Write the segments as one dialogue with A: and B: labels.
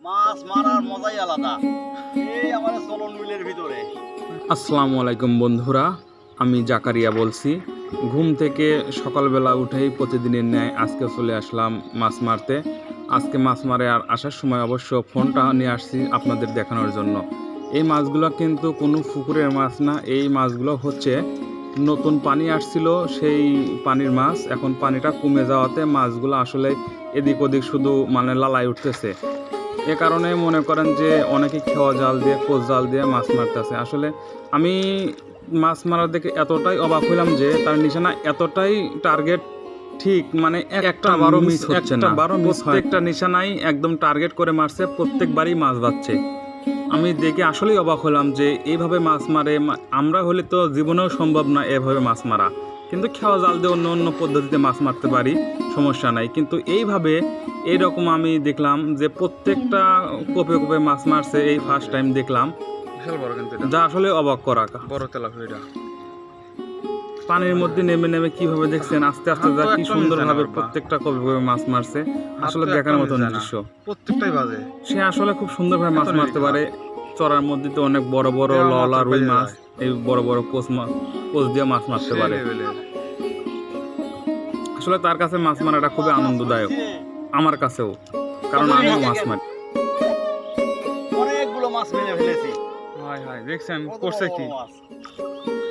A: মাছ মারার মজাই আলাদা। এই আমাদের চলন বিলের ভিতরে।
B: আসসালামু আলাইকুম বন্ধুরা, আমি জাকারিয়া বলছি। ঘুম থেকে সকালবেলা উঠেই প্রতিদিনের ন্যায় আজকে চলে আসলাম মাছ মারতে। আজকে মাছ মারে আর আসার সময় অবশ্য ফোনটা নিয়ে আসছি আপনাদের দেখানোর জন্য। এই মাছগুলো কিন্তু কোনো পুকুরের মাছ না, এই মাছগুলো হচ্ছে নতুন পানি আসছিল সেই পানির মাছ। এখন পানিটা কমে যাওয়াতে মাছগুলো আসলে এদিক ওদিক শুধু মানে লালায় উঠতেছে। এ কারণে মনে করেন যে অনেকে খেওয়া জাল দিয়ে কোচ জাল দিয়ে মাছ মারতেছে। আসলে আমি মাছ মারা দেখে এতটাই অবাক হইলাম যে তার নিশানা এতটাই টার্গেট ঠিক, মানে একটা বারো মিস হচ্ছে না, প্রত্যেকটা নিশানাই একদম টার্গেট করে মারছে, প্রত্যেকবারই মাছ বাচ্ছে। আমি দেখে আসলেই অবাক হলাম যে এইভাবে মাছ মারে। আমরা হলে তো জীবনেও সম্ভব না এভাবে মাছ মারা, কিন্তু খেওয়া জাল দিয়ে অন্য অন্য পদ্ধতিতে মাছ মারতে পারি, সমস্যা নাই। কিন্তু এইভাবে এইরকম আমি দেখলাম যে প্রত্যেকটা কোপে কোপে মাছ মারছে, এই ফার্স্ট টাইম দেখলাম।
C: বিশাল বড় কিন্তু
B: যা আসলে অবাক করা।
C: বড় তেলাপিয়া।
B: পানির মধ্যে নেমে নেমে কিভাবে দেখছেন আস্তে আস্তে যা কি সুন্দরভাবে প্রত্যেকটা কোপে কোপে মাছ মারছে, আসলে দেখার মতন দৃশ্য।
C: প্রত্যেকটাই বাজে।
B: সে আসলে খুব সুন্দরভাবে মাছ মারতে পারে। চড়ার মধ্যে তো অনেক বড় বড় ললা রুই মাছ, এই বড় বড় কোচ দিয়ে মাছ মারতে পারে। আসলে তার কাছে মাছ মারাটা খুবই আনন্দদায়ক, আমার কাছেও, কারণ আমিও মাছ মারি।
A: অনেকগুলো মাছ মেরে ফেলেছি।
B: হাই হাই, দেখছেন করছে কি,
A: মাছ।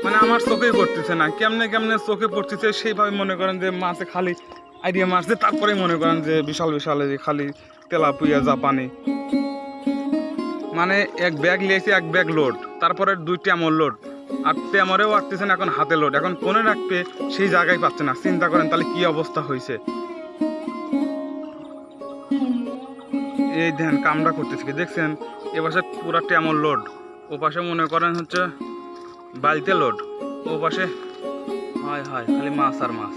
B: মানে আমার চোখেই পড়তেছে না, কেমনে কেমনে চোখে পড়তেছে সেইভাবে মনে করেন যে মাছে খালি আইডিয়া মারছে, তারপরে মনে করেন যে বিশাল বিশাল খালি তেলাপুয়া জাপানি। মানে এক ব্যাগ লিয়েছি, এক ব্যাগ লোড, তারপরে 2 ট্যামর লোড, আর ট্যামরেও আসতেছেন এখন হাতে লোড, এখন কোনে রাখবে সেই জায়গায় পাচ্ছে না। চিন্তা করেন তাহলে কি অবস্থা হয়েছে। এই ধ্যান কামড়া করতেছে কি দেখছেন, এ পাশে পুরা ট্যামর লোড, ও পাশে মনে করেন হচ্ছে বালতে লোড, ও পাশে হায় হায় খালি মাছ আর মাছ।